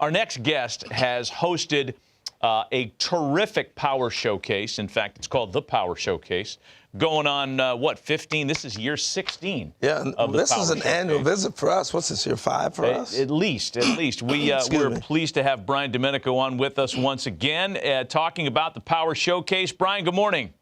Our next guest has hosted a terrific power showcase. In fact, it's called the Power Showcase. Going on, 15? This is year 16. Yeah, of the this Power is an Showcase. annual visit for us. What's this, year 5 for us? At least. We're pleased to have Brian Domenico on with us once again, talking about the Power Showcase. Brian, good morning.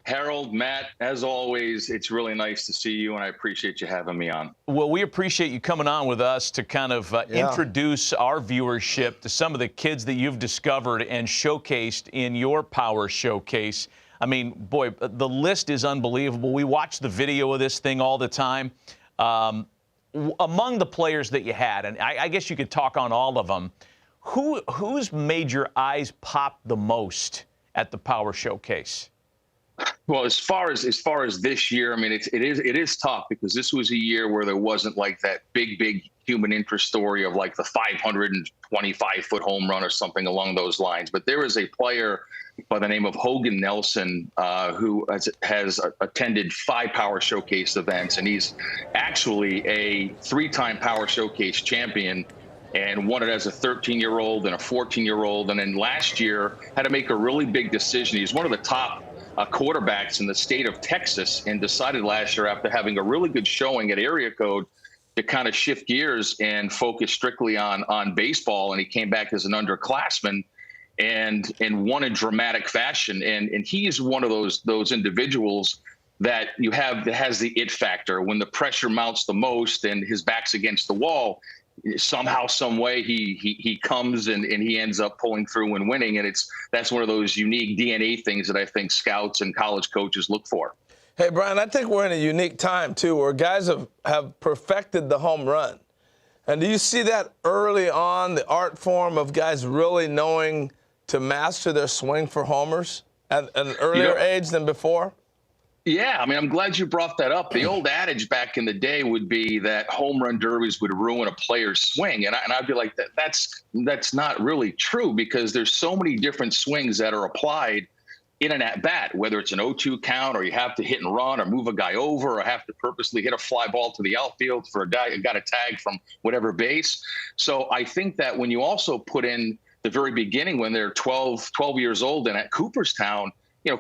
Harold, Matt, as always, it's really nice to see you, and I appreciate you having me on. Well, we appreciate you coming on with us to kind of introduce our viewership to some of the kids that you've discovered and showcased in your Power Showcase. I mean, boy, the list is unbelievable. We watch the video of this thing all the time. Among the players that you had, and I guess you could talk on all of them, who's made your eyes pop the most at the Power Showcase? Well, as far as this year, I mean, it is tough because this was a year where there wasn't like that big human interest story of like the 525-foot home run or something along those lines. But there is a player by the name of Hogan Nelson who has attended 5 Power Showcase events, and he's actually a 3-time Power Showcase champion, and won it as a 13-year-old and a 14-year-old. And then last year had to make a really big decision. He's one of the top quarterbacks in the state of Texas, and decided last year, after having a really good showing at area code, to kind of shift gears and focus strictly on baseball. And he came back as an underclassman and won in dramatic fashion. And he is one of those individuals that you have that has the it factor. When the pressure mounts the most and his back's against the wall, somehow, some way, he comes and he ends up pulling through and winning. And that's one of those unique DNA things that I think scouts and college coaches look for. Hey, Brian, I think we're in a unique time, too, where guys have perfected the home run. And do you see that early on, the art form of guys really knowing to master their swing for homers at an earlier age than before? Yeah, I mean, I'm glad you brought that up. The old adage back in the day would be that home run derbies would ruin a player's swing. And I'd be like, that's not really true, because there's so many different swings that are applied in an at-bat, whether it's an 0-2 count, or you have to hit and run, or move a guy over, or have to purposely hit a fly ball to the outfield for a guy who got a tag from whatever base. So I think that when you also put in the very beginning, when they're 12 years old and at Cooperstown,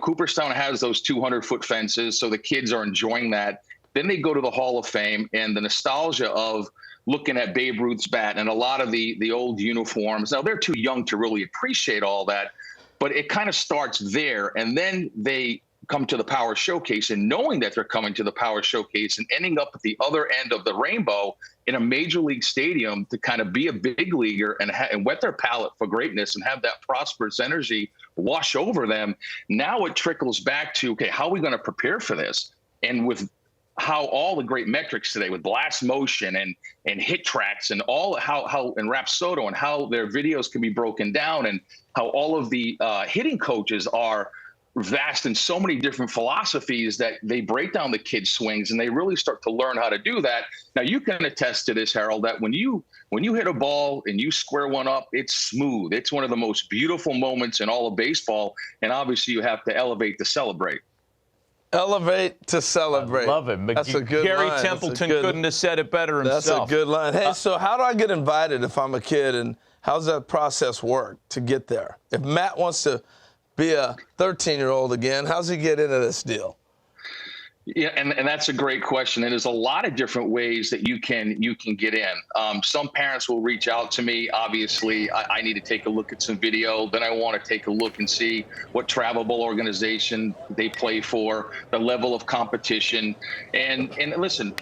Cooperstown has those 200-foot fences, so the kids are enjoying that. Then they go to the Hall of Fame, and the nostalgia of looking at Babe Ruth's bat and a lot of the old uniforms. Now, they're too young to really appreciate all that, but it kind of starts there. And then they come to the Power Showcase, and knowing that they're coming to the Power Showcase and ending up at the other end of the rainbow in a major league stadium to kind of be a big leaguer and whet their palate for greatness and have that prosperous energy wash over them. Now it trickles back to, okay, how are we going to prepare for this? And with how all the great metrics today with blast motion and hit tracks and all how and Rapsodo, and how their videos can be broken down, and how all of the hitting coaches are vast in so many different philosophies that they break down the kids' swings, and they really start to learn how to do that. Now, you can attest to this, Harold, that when you hit a ball and you square one up, it's smooth. It's one of the most beautiful moments in all of baseball, and obviously you have to elevate to celebrate. Elevate to celebrate. I love it. That's a good Gary line. Templeton couldn't have said it better himself. That's a good line. Hey, so how do I get invited if I'm a kid, and how's that process work to get there? If Matt wants to be a 13-year-old again, how's he get into this deal? Yeah, and that's a great question. And there's a lot of different ways that you can get in. Some parents will reach out to me. Obviously, I need to take a look at some video. Then I want to take a look and see what travelable organization they play for, the level of competition. And listen,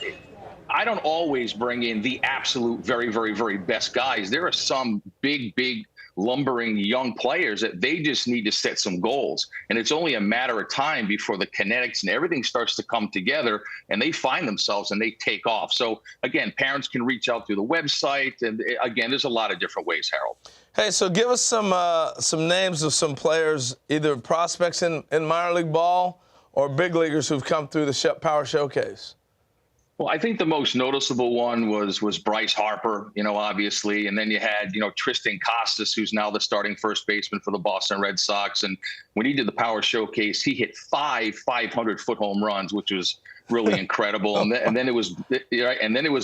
I don't always bring in the absolute very, very, very best guys. There are some big lumbering young players that they just need to set some goals. And it's only a matter of time before the kinetics and everything starts to come together, and they find themselves and they take off. So again, parents can reach out through the website. And again, there's a lot of different ways, Harold. Hey, so give us some names of some players, either prospects in minor league ball or big leaguers who've come through the Power Showcase. Well, I think the most noticeable one was Bryce Harper, obviously. And then you had, Tristan Costas, who's now the starting first baseman for the Boston Red Sox. And when he did the Power Showcase, he hit 5 500-foot home runs, which was really incredible. And then it was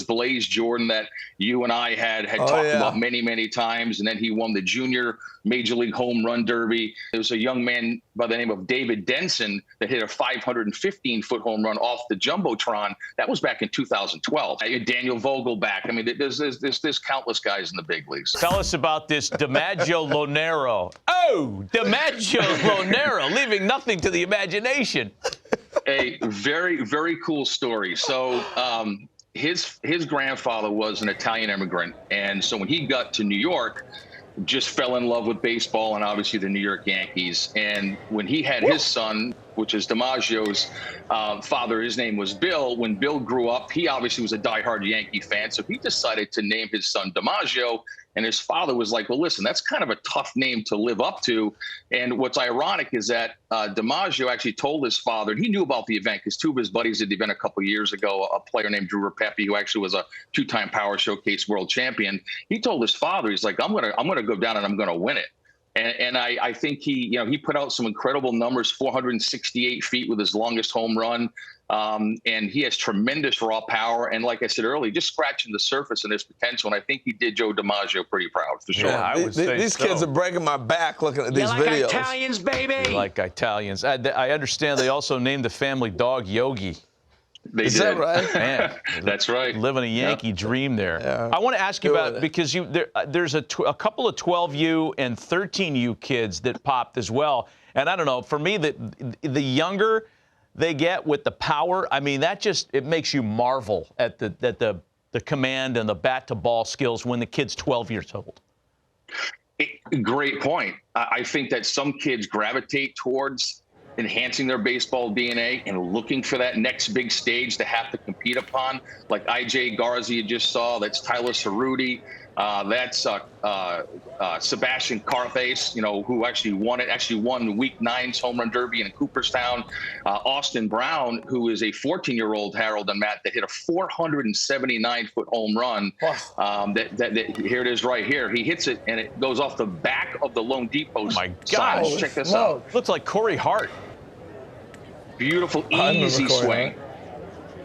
Blaze Jordan that you and I had talked about many times. And then he won the junior Major League Home Run Derby. There was a young man by the name of David Denson that hit a 515-foot home run off the Jumbotron. That was back in 2012. Daniel Vogelback. I mean, there's countless guys in the big leagues. Tell us about this DiMaggio Lonero. Oh, DiMaggio Lonero, leaving nothing to the imagination. A very, very cool story. So his grandfather was an Italian immigrant. And so when he got to New York, just fell in love with baseball and obviously the New York Yankees. And when he had his son, which is DiMaggio's father, his name was Bill. When Bill grew up, he obviously was a diehard Yankee fan. So he decided to name his son DiMaggio. And his father was like, well, listen, that's kind of a tough name to live up to. And what's ironic is that DiMaggio actually told his father, and he knew about the event because two of his buddies at the event a couple of years ago, a player named Drew Rapepi, who actually was a two-time Power Showcase world champion. He told his father, he's like, I'm gonna go down and I'm gonna win it. And I think he put out some incredible numbers, 468 feet with his longest home run. And he has tremendous raw power. And like I said earlier, just scratching the surface and his potential. And I think he did Joe DiMaggio pretty proud, for sure. Yeah, I would say these kids are breaking my back looking at these videos. Italians, baby. Like Italians. I understand they also named the family dog Yogi. Is that right? Man, that's right. Living a Yankee dream there. Yeah. I want to ask you about, because there's a couple of 12U and 13U kids that popped as well. And I don't know, for me, the younger they get with the power, I mean, it makes you marvel at the command and the bat to ball skills when the kid's 12 years old. Great point. I think that some kids gravitate towards enhancing their baseball DNA and looking for that next big stage to have to compete upon, like IJ Garza you just saw. That's Tyler Cerruti. That's Sebastian Carthace, who actually won Week 9's Home Run Derby in Cooperstown. Austin Brown, who is a 14-year-old, Harold and Matt, that hit a 479-foot home run. Wow. Here it is right here. He hits it, and it goes off the back of the loanDepot sign. Check this out. Looks like Corey Hart. Beautiful, easy swing.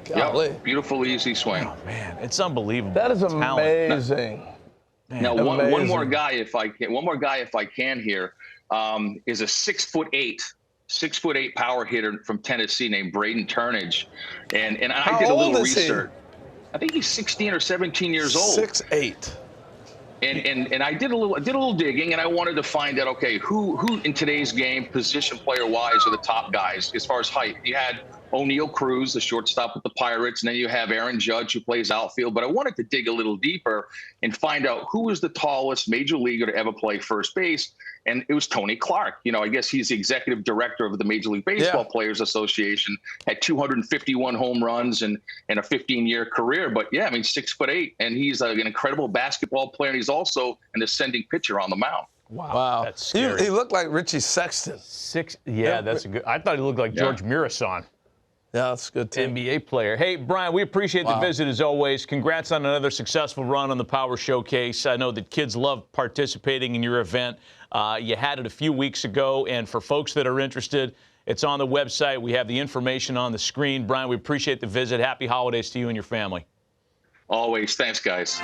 Yep. Beautiful, easy swing. Oh, man, it's unbelievable. That is amazing. Now, one more guy, if I can here, is a 6'8" power hitter from Tennessee named Braden Turnage, and I did a little research. I think he's 16 or 17 years old. 6'8". And I did a little digging, and I wanted to find out, okay, who in today's game, position player wise, are the top guys as far as height. You had O'Neal Cruz, the shortstop with the Pirates, and then you have Aaron Judge, who plays outfield. But I wanted to dig a little deeper and find out who was the tallest major leaguer to ever play first base. And it was Tony Clark. I guess he's the executive director of the Major League Baseball Players Association, had 251 home runs and a 15-year career. But, 6'8", and he's an incredible basketball player, and he's also an ascending pitcher on the mound. Wow. That's scary. He looked like Richie Sexton. That's a good. I thought he looked like George Mirasan. Yeah, that's good, too. NBA player. Hey, Brian, we appreciate the visit as always. Congrats on another successful run on the Power Showcase. I know that kids love participating in your event. You had it a few weeks ago, and for folks that are interested, it's on the website. We have the information on the screen. Brian, we appreciate the visit. Happy holidays to you and your family. Always. Thanks, guys.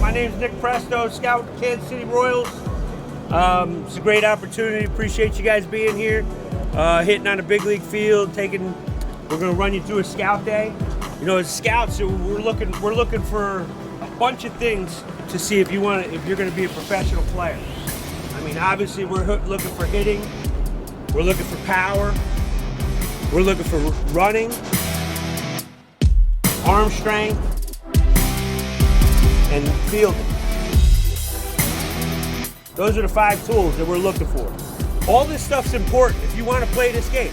My name's Nick Presto, scout Kansas City Royals. It's a great opportunity. Appreciate you guys being here. Hitting on a big league field. We're going to run you through a scout day. You know, as scouts, we're looking for a bunch of things to see if you're going to be a professional player. I mean, obviously, we're looking for hitting. We're looking for power. We're looking for running, arm strength, and fielding. Those are the 5 tools that we're looking for. All this stuff's important if you want to play this game.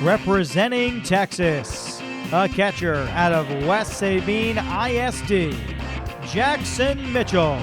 Representing Texas, a catcher out of West Sabine ISD, Jaxon Mitchell.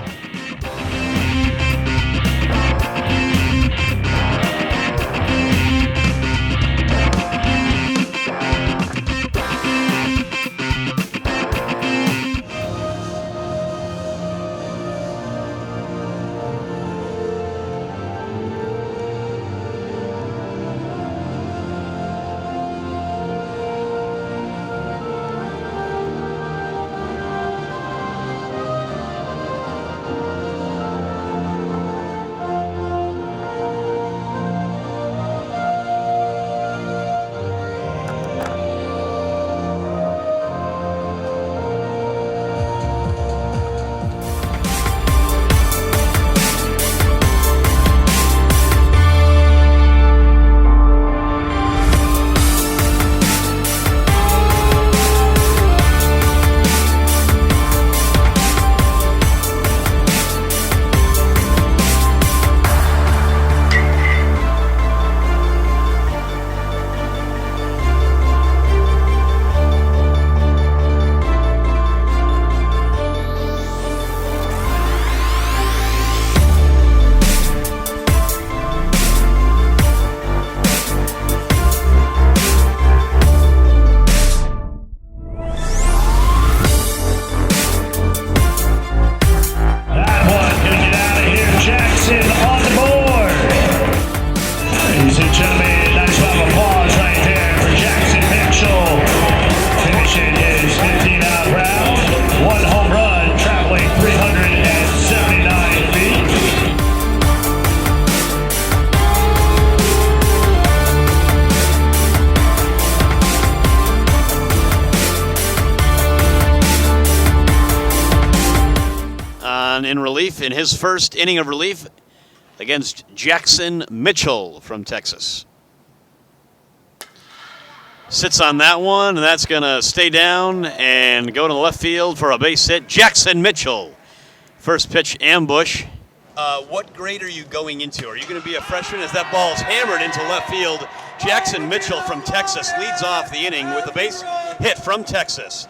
In relief, in his first inning of relief against Jaxon Mitchell from Texas. Sits on that one, and that's going to stay down and go to the left field for a base hit. Jaxon Mitchell, first pitch ambush. What grade are you going into? Are you going to be a freshman as that ball's hammered into left field? Jaxon Mitchell from Texas leads off the inning with a base hit from Texas.